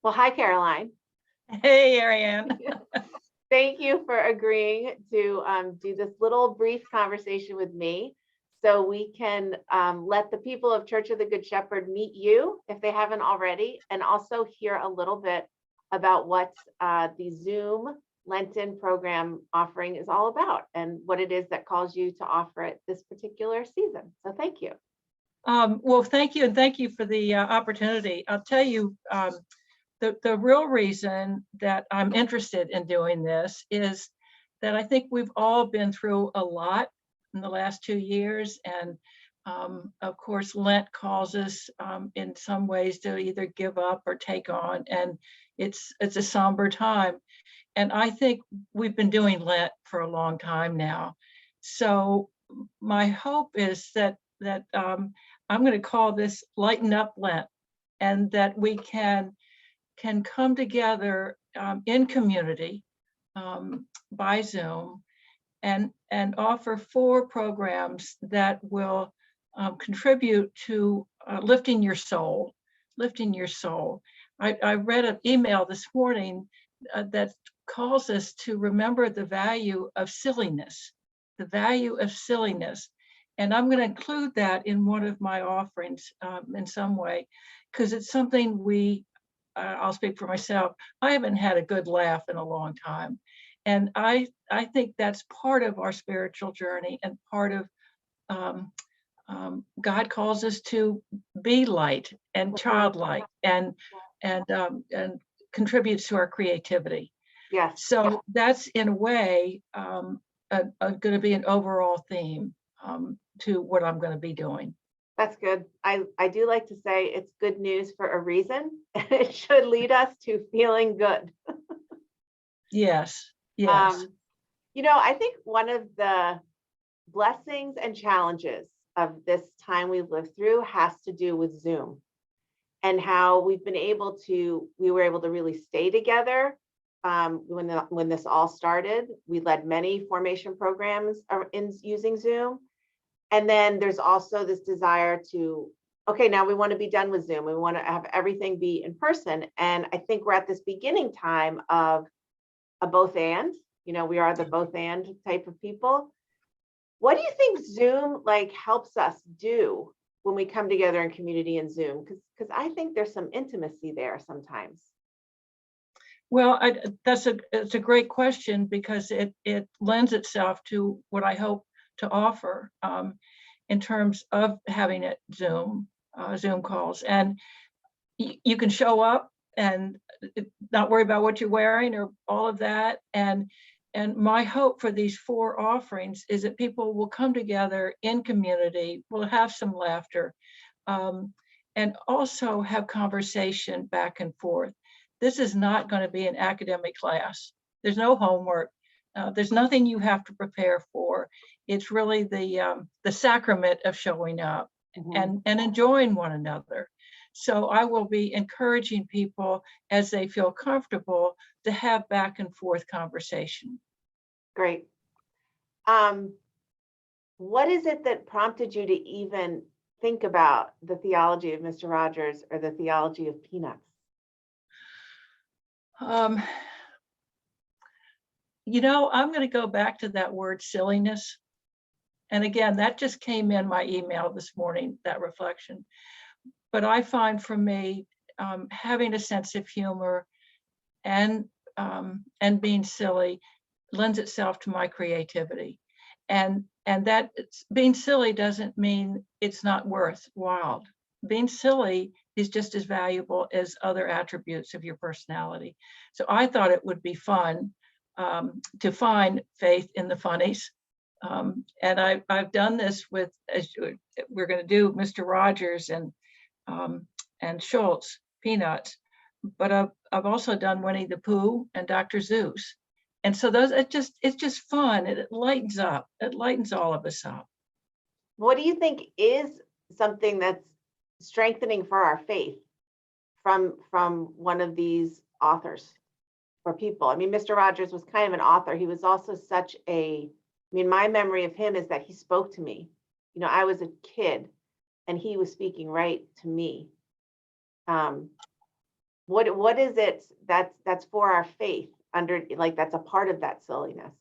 Well, hi, Caroline. Hey, Arianne. Thank you for agreeing to do this little brief conversation with me so we can let the people of Church of the Good Shepherd meet you if they haven't already, and also hear a little bit about what the Zoom Lenten program offering is all about and what it is that calls you to offer it this particular season. So thank you. Well, thank you, and thank you for the opportunity. I'll tell you, the real reason that I'm interested in doing this is that I think we've all been through a lot in the last 2 years, and of course, Lent calls us in some ways to either give up or take on, and it's a somber time. And I think we've been doing Lent for a long time now. So my hope is that I'm going to call this Lighten Up Lent, and that we can come together in community by Zoom and offer 4 programs that will contribute to lifting your soul. I read an email this morning that calls us to remember the value of silliness, And I'm going to include that in one of my offerings in some way, because it's something I'll speak for myself. I haven't had a good laugh in a long time. And I think that's part of our spiritual journey, and part of God calls us to be light and childlike and contributes to our creativity. Yes. So that's in a way going to be an overall theme to what I'm going to be doing. That's good. I do like to say it's good news for a reason. It should lead us to feeling good. Yes. I think one of the blessings and challenges of this time we've lived through has to do with Zoom, and how we were able to really stay together. When this all started, we led many formation programs in using Zoom. And then there's also this desire to, okay, now we want to be done with Zoom. We want to have everything be in person. And I think we're at this beginning time of a both and, we are the both and type of people. What do you think Zoom helps us do when we come together in community in Zoom? Because I think there's some intimacy there sometimes. Well, it's a great question, because it lends itself to what I hope to offer in terms of having it Zoom calls, and you can show up and not worry about what you're wearing or all of that. And my hope for these 4 offerings is that people will come together in community, will have some laughter, and also have conversation back and forth. This is not going to be an academic class. There's no homework. There's nothing you have to prepare for. It's really the sacrament of showing up and enjoying one another. So I will be encouraging people, as they feel comfortable, to have back and forth conversation. Great. What is it that prompted you to even think about the theology of Mr. Rogers or the theology of peanuts? I'm going to go back to that word silliness. And again, that just came in my email this morning, that reflection. But I find, for me, having a sense of humor and being silly lends itself to my creativity. And that being silly doesn't mean it's not worthwhile. Being silly is just as valuable as other attributes of your personality. So I thought it would be fun to find faith in the funnies. And I've done this with, as we're going to do, Mr. Rogers and Schulz, Peanuts, but I've also done Winnie the Pooh and Dr. Seuss. And so it's just fun. It lightens up. It lightens all of us up. What do you think is something that's strengthening for our faith from one of these authors or people? I mean, Mr. Rogers was kind of an author. He was also my memory of him is that he spoke to me. I was a kid and he was speaking right to me. What is it that's for our faith under, like, that's a part of that silliness?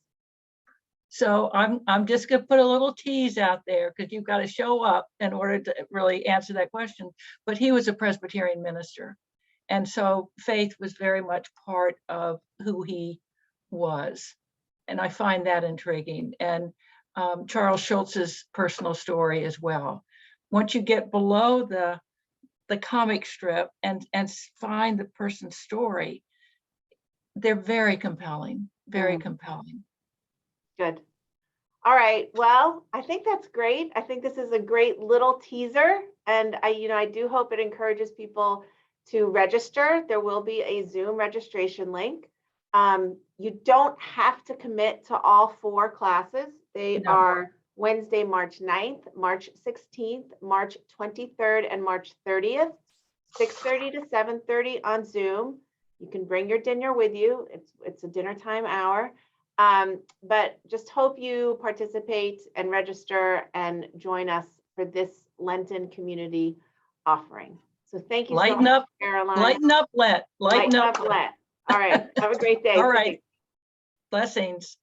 So I'm just gonna put a little tease out there because you've got to show up in order to really answer that question. But he was a Presbyterian minister. And so faith was very much part of who he was. And I find that intriguing. And Charles Schulz's personal story as well. Once you get below the comic strip and find the person's story, they're very compelling, very compelling. Good. All right. Well, I think that's great. I think this is a great little teaser. And I do hope it encourages people to register. There will be a Zoom registration link. You don't have to commit to all 4 classes. They No. are Wednesday, March 9th, March 16th, March 23rd, and March 30th, 6:30 to 7:30 on Zoom. You can bring your dinner with you. It's a dinner time hour. But just hope you participate and register and join us for this Lenten community offering. So thank you so Lighten much, up, Caroline. lighten up, Lent. Lighten up, Lent. Lent. All right. Have a great day. All right. Thanks. Blessings.